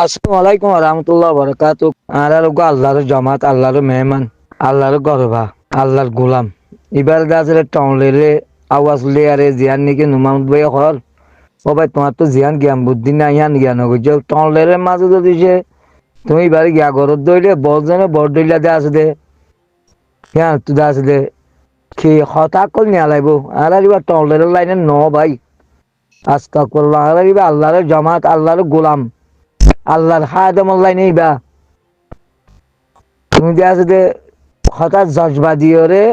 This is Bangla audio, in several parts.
আসসালামু আলাইকুম রহমতুল্লাহ বরকাত। আর আল্লাহর জমাত, আল্লাহর মেহমান, আল্লাহর গরবা, আল্লাহর গোলাম। এবার আসলে টংলেরে আওয়াজ লেয়ারে জিয়ান নিকে নুমাউদ ভাই হল ও ভাই তোমার তো জিয়ান জ্ঞান বুদ্ধি নাই হান জ্ঞান হইছে টংলের মাঝে যদি সে তুমি এবার গিয়া ঘরত দইলে বজনে বড় দইলা দে আছে দে হ্যাঁ তুই আছে দে কি হতা কল নিয়া লাইব আর এবার টংলের লাইনে ন ভাই আস্তাগফিরুল্লাহ। আর এবার আল্লাহর জমাত, আল্লাহর গোলাম, আল্লাহর হায়াত মোল্লাই নেই বা তুমি যে আছে যে হঠাৎ জজবা দিও রে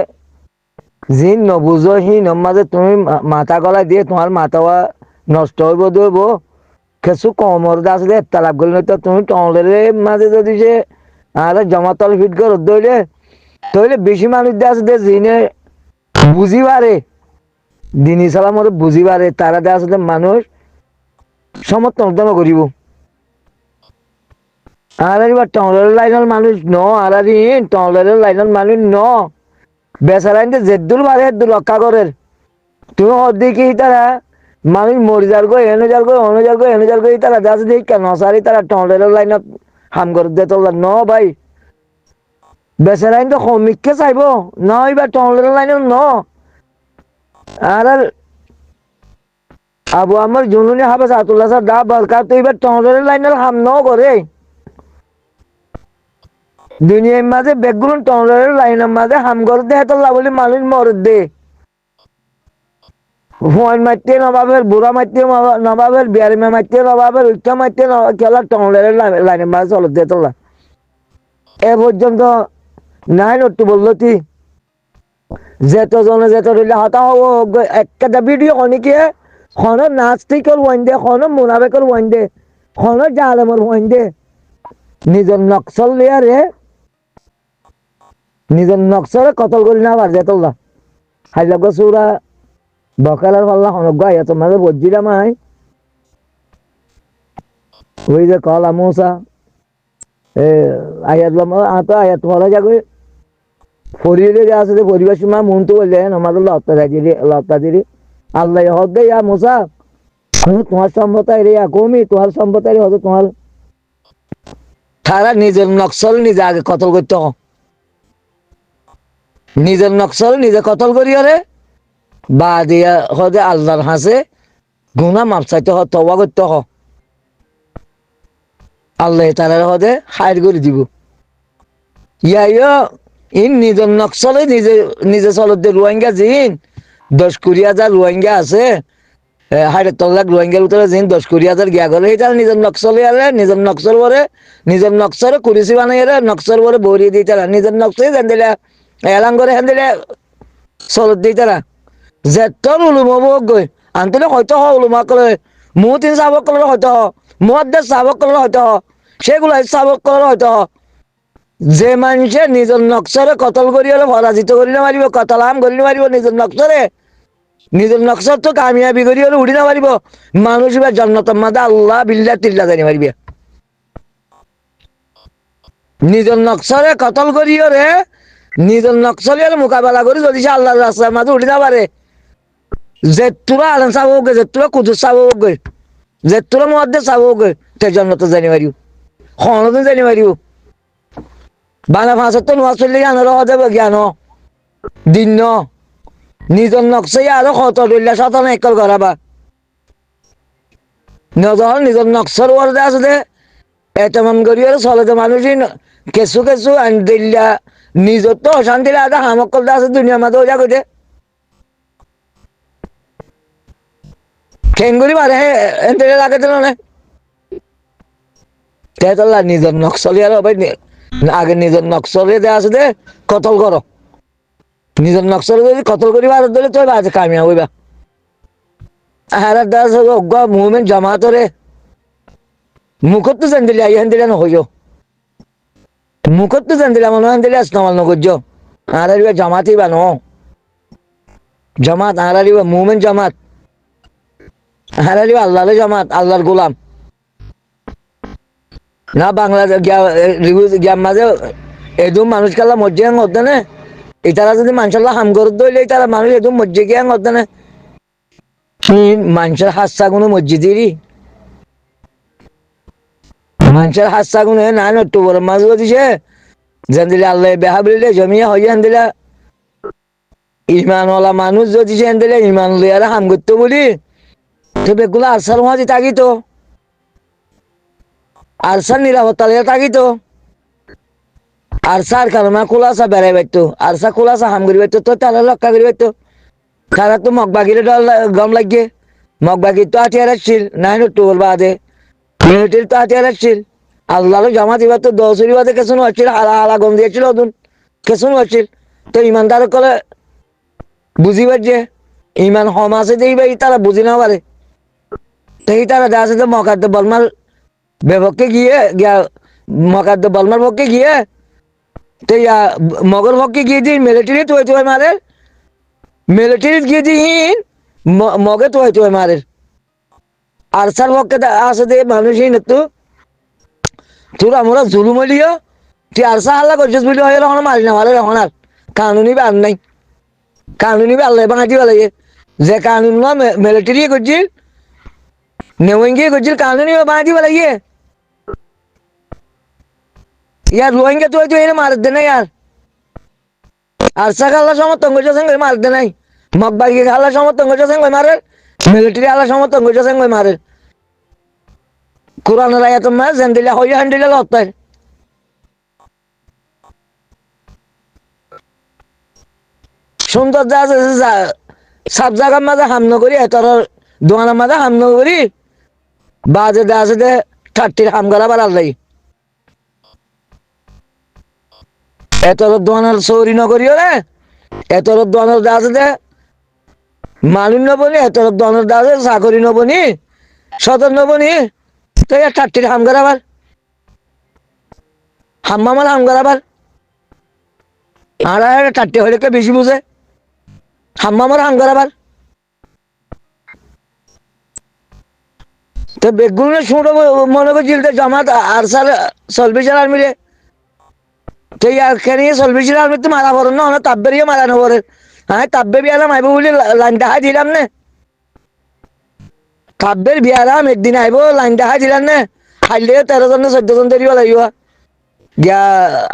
জিন নবুঝো হি মাঝে তুমি মাথা গলা দিয়ে তোমার মাথা নষ্ট হইব দইব কিছু কমর আছে যে তালাক গলি নয়তো তুমি টংলের মাঝে যদি যে আর জমাতল ফিট করে দইলে তইলে বেশি মানুষ দিয়ে আছে যে জিনে বুঝি পারে দিনী সালাম বুঝি পারে তারা দিয়ে আছে মানুষ সমর্থন করিব। আর এবার টংলের লাইনের মানুষ ন আর টংলের লাইনের মানুষ ন বেচারাইন জেদ্দুল মারে হেদ্দুল রক্ষা করেন তুমি অর্ধেক তারা মানুষ মরি যার গো এনে যার গো অনে যার গো এনে যার গো তারা যাচ্ছে দেখ কেন সারি তারা টংলের লাইনত হাম করে দে তোলা ন ভাই বেচারাইন তো শ্রমিককে চাইব ন এবার টংলের লাইনের ন আর আবু আমার জুনুনি হাফেজ আতুল্লাহ স্যার দা বরকাত তো এবার টংলের লাইনের হাম ন করে দুনিয়ার মাঝে বেগুন টংলের লাইনের মাঝে হাম করে দে তোলা বলে মানুষ মর দে ফোন মারতে নবাবের বুড়া মারতে নবাবের বিয়ারিমা মারতে নবাবের উচ্চা মারতে খেলা টংলের লাইনের মাঝে চলত দে তোলা এ পর্যন্ত নাই নট্টু বললো তুই যেত জনে যেত দিলে হতা হব একটা ভিডিও অনেকে খন নাস্তিকর ওয়াইন দে খন মুনাফেকর ওয়াইন দে খন জালেমর ওয়াইন দে নিজের নকশল লিয়ারে নিজের নকশলে কতল করি না পার যেত হাইলাগ সুরা বকালার পাল্লা হনজ্ঞ আয়া তোমাদের বলছিলাম ওই যে কলা মৌসা আয়াত আয়াত হলে যাবে ফরিয়ে যে আছে যে পরিবেশ মা মন তো বললে আমাদের লত্তা দিরি আল্লাহ হদ দে ইয়া মোসা তোমার সম্পতায় রে কমি তোমার সম্পতায় রে হতো তোমার তারা নিজের নকশল নিজে আগে কতল করতে হ নিজের নকশল নিজে কতল করিও রে বা দিয়া হদে আল্লাহর হাসে গুনা মাপ চাইতে হ তওবা করতে হ আল্লাহ তাআলা হদে হাইর করে দিব ইয়া ইন নিজের নকশলে নিজে নিজে চলত দে রোহিঙ্গা জিন 10-20,000 রোহিঙ্গা আছে হাইরে তল্লাক রোহিঙ্গার উত্তরে জিন 10-20,000 গিয়া গেলে এটা নিজের নকশলে আলে নিজের নকশল বরে নিজের নকশলে কুরিসি বানাই রে নকশল বরে বরিয়ে দিই তারা নিজের নকশলে দেন দিলে এলাং করে হেন দিলে চলত দিই তারা যেতর উলুম গৈ আনতলে হয়তো হ উলুমা করে মুতিন চাবক কলর হয়তো হ মুয়াদ্দেস চাবক কলর হয়তো হ সেগুলো চাবক কলর হয়তো হ যে মানুষে নিজের নকশরে কতল করি হলে পরাজিত করি না পারিব কতলাম করি না পারিব নিজের নকশর তো কামিয়াবি করি হলে উড়ি না পারিব মানুষ এবার জন্নতর মাঝে আল্লাহ বিল্লাহ তিল্লা জানি পারিবে নিজের নকশরে কতল করি রে নিজের নকশলে মোকাবেলা করি যদি সে আল্লাহর রাস্তার মাঝে উঠি না পারে যে তোরা আলম চাব গে যে তোরা কুদুস চাব গে যে তোরা মধ্যে চাব গে তে জন্নত জানি পারিব খনদিন জানি পারিব বানা ভাষা তো নোয়া চললে জ্ঞানের হওয়া যাবে জ্ঞান দিন নিজের নকশাই আরো কত দইলা সাতান একল করাবা নজর নিজের নকশার ওয়ার্ডে আছে দে এতমান করি আর চলে মানুষই কেঁচু কেঁচু আনি দিল্লা নিজের তো অশান্তি আদা হামকল আছে দুনিয়ার মাঝে ওজা করে খেঙ্গুরি মারে এতে লাগে দিল না তেতলা নিজের নকশালি আর আগে নিজের নকশলে দে আছে দে কতল করো নিজের নকশলে যদি কতল করি আর দিলে তো আছে কামিয়া হইবা আর দাস অজ্ঞা মুভমেন্ট জামাতরে মুখত তো জান দিলে আইহান দিলে নহইও মুখত তো জান দিলে মনে হান দিলে ইস্তেমাল নগর্য আর জামাতই বা ন জামাত আর মুভমেন্ট জামাত আর আল্লাহর জামাত আল্লাহর গোলাম না বাংলাদেশ গ্যাম মাঝে এদম মানুষ কালা মজ্জে হতে না এটারা যদি মানুষের হাম করে দইলে তারা মানুষ এদম মজ্জে গিয়ে হতে না মানুষের হাসা কোনো মসজিদেরই মানুষের হাসা গুনে না নট্টু বড় মাছ দিছে যেন দিলে আল্লাহ বেহা বিলে জমিয়া হইয়া দিলা ইমানওয়ালা মানুষ যদি সেন দিলে ইমান লইয়ারা হাম করতে বলি তবে এগুলো আরসার মাঝে থাকিত আরসার নিরাপত্তা লইয়া থাকিত আরসার কারণে খোলাসা বেড়াই পাইতো আরসা খোলাসা হাম করি পাইতো তো তারা রক্ষা করি পাইতো তারা তো মগবাগিরে গম লাগিয়ে মগবাগির তো হাতিয়ার আসছিল নাই নট্টু বলবা আদে মিলিটারি তো হাতিয়ার আসছিল আল্লাহর জমা দিবার তো দশরি বাদে কেসন হচ্ছিল হালা হালা গম দিয়েছিল ওদুন কেসন হচ্ছিল তো ইমানদার কলে বুঝিবার যে ইমান হম আছে যে এইবার তারা বুঝি না পারে সেই তারা দেখা আছে যে মকাদ্দ বলমার বিপক্ষে গিয়ে মকাদ্দ বলমার পক্ষে গিয়ে তো মগর পক্ষে গিয়ে দিন মিলিটারি তো মারে মিলিটারি গিয়ে দিন মগে তো মারে আরসার পক্ষে আছে যে মানুষই নতো তোর আমরা জুলুম হইলিও তুই আরসা হাল্লা করছিস বলে হয়ে এখন মারি না মারে এখন আর কানুনি আর নাই কানুনি আল্লাহ বাঙাটি লাগে যে কানুন মিলিটারি করছিল নেওয়েঙ্গিয়ে করছিল কানুনি বাঙাটি লাগে ইয়ার রোহিঙ্গা তো এনে মার দে না ইয়ার আরসা খাল্লা সমর্থন করছে সঙ্গে মার দে নাই মগবাগি খাল্লা সমর্থন করছে সঙ্গে মারে মিলিটারি আল্লাহ সমর্থন করছে সঙ্গে মারে কোরআনের আয়াত মার জেন্দিলা হইয়া হান্ডিলা লত্তায় সুন্দর যা আছে সব জায়গার মাঝে হাম নকরি এতর দোকানের মাঝে হাম নকরি বাজে দা আছে যে ঠাট্টির হাম করা বার আল্লাহ এতর দোকানের চৌরি নকরিও রে এতর দোকানের দা আছে যে মানুষ নবনি এতর দোকানের দা আছে চাকরি নবনি সদর নবনি তো ঠাট্টির হাম করা বার হাম্মামার হাম করা বার আর ঠাট্টি হইলে কে বেশি বুঝে হাম্মামার হাম করা বার তো বেগুনের শুঁড়ো মনে করছিল জামাত আর সাল সলভিশাল আর্মিরে তো ইয়ারখানে সলভিশাল আর্মি তো মারা পড়েন না তাব্বেরিয়ে মারা না পড়ে হ্যাঁ তাব্বে বিয়ালাম আইব বলে লাইন দেখা দিলাম না তাব্বের বিয়ালাম একদিন আইব লাইন দেখা দিলাম না হাইলে 13 জন 14 জন দেরিও লাগিব গিয়া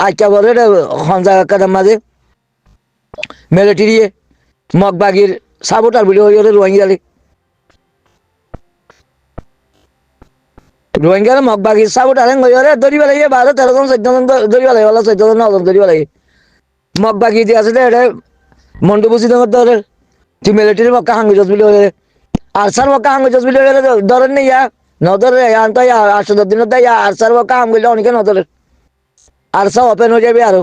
আইকা বলে হঞ্জা কাদার মাঝে মিলিটারিয়ে মগবাগির সাবোটার ভিডিও হয়ে রোহিঙ্গালি রোহিঙ্গার মগবাগির সাবোটার হয়ে ধরিবা লাগে 12 13 জন 14 জন ধরিবা লাগে 14 জন 9 জন ধরিবা লাগে মগবাগি দিয়ে আছে এটা মন্ডু বুঝি ধরে তুই মিলিটারি মক্কা হাঙ্গুজস বলে হলে আরসার মক্কা হাঙ্গুজস বলে হলে ধরেন না ইয়া নদরে আনতো 8 দিন তাই আরসার মক্কা হাঙ্গুলে অনেকে নদরে আরসা ওপেন হয়ে যাবে আরো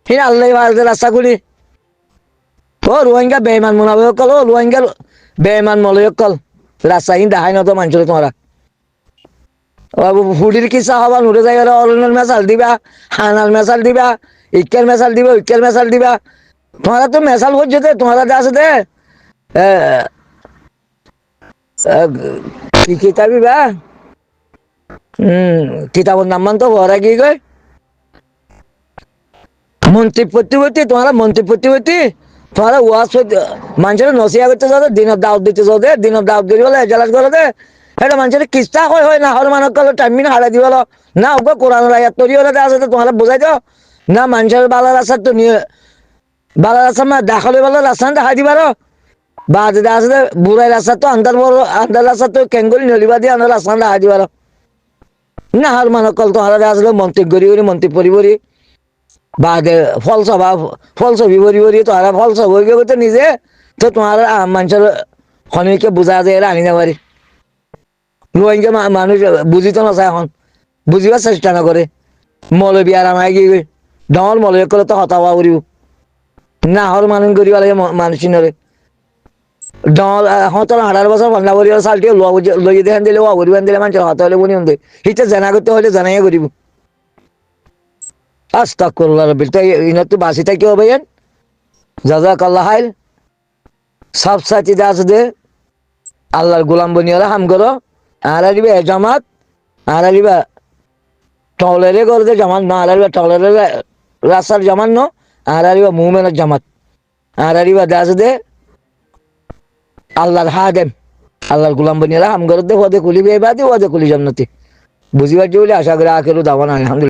ফির আল্লাহ রাস্তা গুলি ও রোহিঙ্গা বেইমান মনাবে কল ও রোহিঙ্গা বেইমান মলয় কল রাস্তা হিন দেখাই না তো মানুষের তোমরা ফুডির কিসা হবা নুরে যাই অরণ্যের মেশাল দিবা হানার মেশাল দিবা ইকের মেশাল দিবা ইকের মেশাল দিবা তোমরা তো মেশাল করছো দে তোমরা আছে দে কি কিতাবি বা কিতাবের নাম মান তো ভরা কি কয় মন্ত্রী প্রতিপত্তি তোমরা মন্ত্রী প্রতিপত্তি তোমরা ওয়াজ মানুষের নসিয়া করতে যাও দিনের দাওয়াত দিতে যাও দে দিনের দাওয়াত দিবি বলে এজালাস করে দে এটা মানুষের কিস্তা হয় না হর মানক কালো টাইমিন হারা দিব না ওকে কোরআনের আয়াত তৈরি হলে আছে তোমরা বোঝাই দাও না মানুষের বালা রাস্তা তো নিয়ে বালা রাস্তা মা দেখালে বালা রাস্তা দেখা দিবার বা যদি আছে বুড়াই রাস্তা তো আন্দার রাস্তা তো কেঙ্গলি নলিবা দিয়ে আন্দার রাস্তা দেখা দিবার না হর মানক কল তোমরা আসলে মন্ত্রী গড়ি মন্ত্রী পরিবরি বা ফলছবি ভরি তোরা ফলছবি করতে নিজে তো তোমার মানুষের খনিকে বুঝা যায় আনি না পারি রোহিঙ্গা মানুষ বুঝিত না চায় এখন বুঝিবার চেষ্টা না করে মৌলবী আর আমায় গিয়ে ডল মৌলবী করে তো হতাবা করিব না হর মানুষ করিব লাগে মানুষ নরে ডল হতর 18 বছর পান্ডা করি চালটি লই দেখান দিলে ও করিবান দিলে মানুষের হতা হলে বনি হতে সেটা জানা করতে হলে জানাই করিব আস্তাগফিরুল্লাহ রাব্বিল তাই ইনা তো বাসি থাকি হবে জাযাকাল্লাহ খাইর সব সাথী দাস দে আল্লাহর গোলাম বনিয়ারা হাম করো আর আলিবা জামাত আর আলিবা টলেরে করে দে জামাত না আর আলিবা টলেরে রাস্তার জামাত ন আর আলিবা মুমিনের জামাত আর আলিবা দাস দে আল্লাহর হাদেম আল্লাহর গোলাম বনিয়ারা হাম করো দে ওদে কুলি বেবাদি ওদে কুলি জান্নাতি বুঝি পারছি বলে আশা করি আখেরও দাবা না আলহামদুলিল্লাহ।